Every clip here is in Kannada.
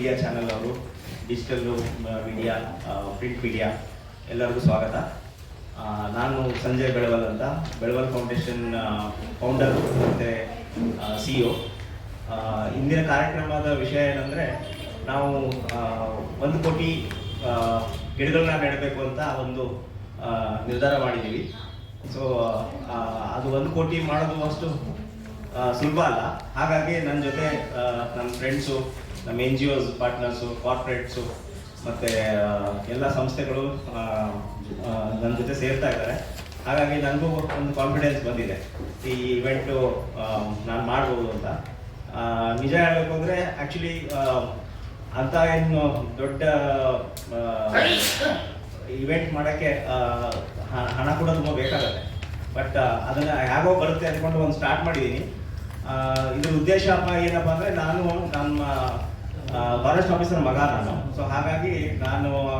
ಮೀಡಿಯಾ ಚಾನೆಲ್ ಅವರು, ಡಿಜಿಟಲ್ ಮೀಡಿಯಾ, ಪ್ರಿಂಟ್ ಮೀಡಿಯಾ ಎಲ್ಲರಿಗೂ ಸ್ವಾಗತ. ನಾನು ಸಂಜಯ್ ಬೆಳವಲ್ ಅಂತ, ಬೆಳವಲ್ ಫೌಂಡೇಶನ್ ಫೌಂಡರು ಮತ್ತು CEO. ಇಂದಿನ ಕಾರ್ಯಕ್ರಮದ ವಿಷಯ ಏನಂದರೆ, ನಾವು 1 ಕೋಟಿ ಗಿಡಗಳನ್ನ ನೆಡಬೇಕು ಅಂತ ಒಂದು ನಿರ್ಧಾರ ಮಾಡಿದ್ದೀವಿ. ಸೊ ಅದು 1 ಕೋಟಿ ಮಾಡೋದು ಅಷ್ಟು ಸುಲಭ ಅಲ್ಲ. ಹಾಗಾಗಿ ನನ್ನ ಜೊತೆ ನನ್ನ ಫ್ರೆಂಡ್ಸು, ನಮ್ಮ NGOs ಪಾರ್ಟ್ನರ್ಸು, ಕಾರ್ಪೊರೇಟ್ಸು ಮತ್ತು ಎಲ್ಲ ಸಂಸ್ಥೆಗಳು ನನ್ನ ಜೊತೆ ಸೇರ್ತಾ ಇದ್ದಾರೆ. ಹಾಗಾಗಿ ನನಗೂ ಒಂದು ಕಾನ್ಫಿಡೆನ್ಸ್ ಬಂದಿದೆ ಈ ಇವೆಂಟು ನಾನು ಮಾಡ್ಬೋದು ಅಂತ. ನಿಜ ಹೇಳಬೇಕು ಅಂದರೆ ಆ್ಯಕ್ಚುಲಿ ಅಂತ ಏನು ದೊಡ್ಡ ಇವೆಂಟ್ ಮಾಡೋಕ್ಕೆ ಹಣ ಕೂಡ ತುಂಬ ಬೇಕಾಗುತ್ತೆ. ಬಟ್ ಅದನ್ನು ಹೇಗೋ ಬರುತ್ತೆ ಅಂದ್ಕೊಂಡು ಒಂದು ಸ್ಟಾರ್ಟ್ ಮಾಡಿದ್ದೀನಿ. ಇದ್ರ ಉದ್ದೇಶ ಏನಪ್ಪ ಅಂದರೆ, ನಾನು ನಮ್ಮ ಫಾರೆಸ್ಟ್ ಆಫೀಸರ್ ಮಗ ನಾನು. ಸೊ ಹಾಗಾಗಿ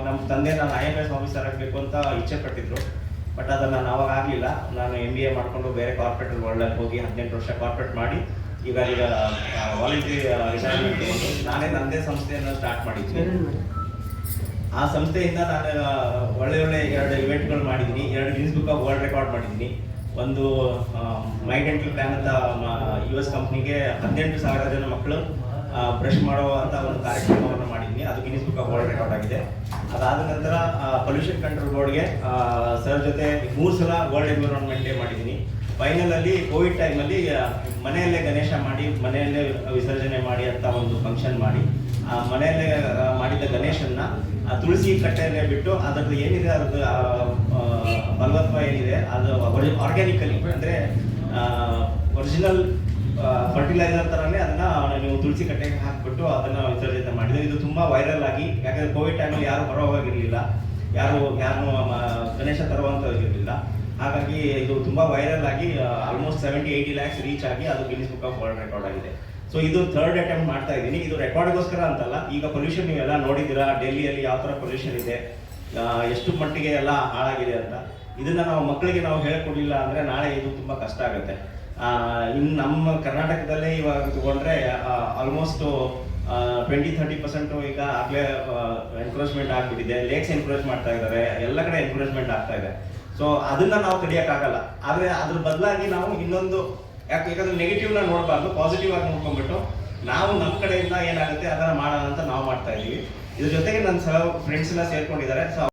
ನಮ್ಮ ತಂದೆ ನಾನು IAS ಆಫೀಸರ್ ಆಗಬೇಕು ಅಂತ ಇಚ್ಛೆ ಪಟ್ಟಿದ್ರು. ಬಟ್ ಅದನ್ನು ನಾನು ಅವಾಗ ಆಗಲಿಲ್ಲ. ನಾನು MBA ಮಾಡಿಕೊಂಡು ಬೇರೆ ಕಾರ್ಪೊರೇಟ್ ವರ್ಲ್ಡಲ್ಲಿ ಹೋಗಿ 18 ವರ್ಷ ಕಾರ್ಪೊರೇಟ್ ಮಾಡಿ ಈಗ ವಾಲಂಟ್ರಿ ರಿಟೈರ್ಮೆಂಟ್ ತಗೊಂಡು ನಾನೇ ನನ್ನದೇ ಸಂಸ್ಥೆಯನ್ನು ಸ್ಟಾರ್ಟ್ ಮಾಡಿದ್ದೀನಿ. ಆ ಸಂಸ್ಥೆಯಿಂದ ನಾನು ಒಳ್ಳೆ 2 ಇವೆಂಟ್ಗಳು ಮಾಡಿದ್ದೀನಿ, 2 Guinness book of world record ಮಾಡಿದ್ದೀನಿ. ಒಂದು ಮೈ ಡೆಂಟಲ್ ಪ್ಲಾನ್ ಅಂತ US ಕಂಪ್ನಿಗೆ 18,000 ಜನ ಮಕ್ಕಳು ಬ್ರಷ್ ಮಾಡೋ ಅಂತ ಒಂದು ಕಾರ್ಯಕ್ರಮವನ್ನು ಮಾಡಿದ್ದೀನಿ. ಅದು Guinness book of world record ಆಗಿದೆ. ಅದಾದ ನಂತರ ಪೊಲ್ಯೂಷನ್ ಕಂಟ್ರೋಲ್ ಬೋರ್ಡ್ಗೆ ಸರ್ ಜೊತೆ 3 ಸಲ ವರ್ಲ್ಡ್ ಎನ್ವಿರಾನ್ಮೆಂಟ್ ಡೇ ಮಾಡಿದ್ದೀನಿ. ಫೈನಲಲ್ಲಿ ಕೋವಿಡ್ ಟೈಮಲ್ಲಿ ಮನೆಯಲ್ಲೇ ಗಣೇಶ ಮಾಡಿ ಮನೆಯಲ್ಲೇ ವಿಸರ್ಜನೆ ಮಾಡಿ ಅಂತ ಒಂದು ಫಂಕ್ಷನ್ ಮಾಡಿ, ಆ ಮನೆಯಲ್ಲೇ ಮಾಡಿದ ಗಣೇಶನ್ನ ತುಳಸಿ ಕಟ್ಟೆಯಲ್ಲೇ ಬಿಟ್ಟು ಅದರದ್ದು ಏನಿದೆ ಅದ್ರದ್ದು ಫಲವತ್ವ ಏನಿದೆ ಅದು ಆರ್ಗ್ಯಾನಿಕಲಿ ಅಂದರೆ ಒರಿಜಿನಲ್ ಫರ್ಟಿಲೈಸರ್ ಥರನೇ ಅದನ್ನು ನೀವು ತುಳಸಿ ಕಟ್ಟೆಗೆ ಹಾಕಿಬಿಟ್ಟು ಅದನ್ನು ವಿಸರ್ಜನೆ ಮಾಡಿದರೆ ಇದು ತುಂಬ ವೈರಲ್ ಆಗಿ, ಯಾಕಂದರೆ ಕೋವಿಡ್ ಟೈಮಲ್ಲಿ ಯಾರು ಹೊರಹೋಗಿರಲಿಲ್ಲ, ಯಾರು ಗಣೇಶ ತರುವಂಥದ್ದಿರಲಿಲ್ಲ. ಹಾಗಾಗಿ ಇದು ತುಂಬ ವೈರಲ್ ಆಗಿ ಆಲ್ಮೋಸ್ಟ್ 70-80 lakhs ರೀಚ್ ಆಗಿ ಅದು Guinness book of world record ಆಗಿದೆ. ಸೊ ಇದು 3rd ಅಟೆಂಪ್ಟ್ ಮಾಡ್ತಾ ಇದ್ದೀನಿ. ಇದು ರೆಕಾರ್ಡ್ಗೋಸ್ಕರ ಅಂತಲ್ಲ. ಈಗ ಪೊಲ್ಯೂಷನ್ ನೀವೆಲ್ಲ ನೋಡಿದ್ದೀರಾ, ಡೆಲ್ಲಿಯಲ್ಲಿ ಯಾವ ಥರ ಪೊಲ್ಯೂಷನ್ ಇದೆ, ಎಷ್ಟು ಮಟ್ಟಿಗೆ ಎಲ್ಲ ಹಾಳಾಗಿದೆ ಅಂತ. ಇದನ್ನು ನಾವು ಮಕ್ಕಳಿಗೆ ನಾವು ಹೇಳ್ಕೊಡ್ಲಿಲ್ಲ ಅಂದರೆ ನಾಳೆ ಇದು ತುಂಬ ಕಷ್ಟ ಆಗುತ್ತೆ. ಇನ್ನು ನಮ್ಮ ಕರ್ನಾಟಕದಲ್ಲೇ ಇವಾಗ ತಗೊಂಡ್ರೆ ಆಲ್ಮೋಸ್ಟ್ 20-30% ಈಗ ಆಗಲೇ ಎನ್ಕ್ರೋಚ್ಮೆಂಟ್ ಆಗಿಬಿಟ್ಟಿದೆ. ಲೇಕ್ಸ್ ಎನ್ಕ್ರೋಚ್ ಮಾಡ್ತಾ ಇದ್ದಾರೆ, ಎಲ್ಲ ಕಡೆ ಎನ್ಕ್ರೋಚ್ಮೆಂಟ್ ಆಗ್ತಾ ಇದೆ. ಸೊ ಅದನ್ನು ನಾವು ತಡೆಯೋಕ್ಕಾಗಲ್ಲ. ಆದರೆ ಅದ್ರ ಬದಲಾಗಿ ನಾವು ಇನ್ನೊಂದು ಯಾಕಂದ್ರೆ ನೆಗೆಟಿವ್ನ ನೋಡಬಾರ್ದು, ಪಾಸಿಟಿವ್ ಆಗಿ ನೋಡ್ಕೊಂಡ್ಬಿಟ್ಟು ನಾವು ನಮ್ಮ ಕಡೆಯಿಂದ ಏನಾಗುತ್ತೆ ಅದನ್ನು ಮಾಡೋಣ ಅಂತ ನಾವು ಮಾಡ್ತಾ ಇದ್ದೀವಿ. ಇದ್ರ ಜೊತೆಗೆ ನನ್ನ ಫ್ರೆಂಡ್ಸ್ ಎಲ್ಲ ಸೇರ್ಕೊಂಡಿದ್ದಾರೆ. ಸೊ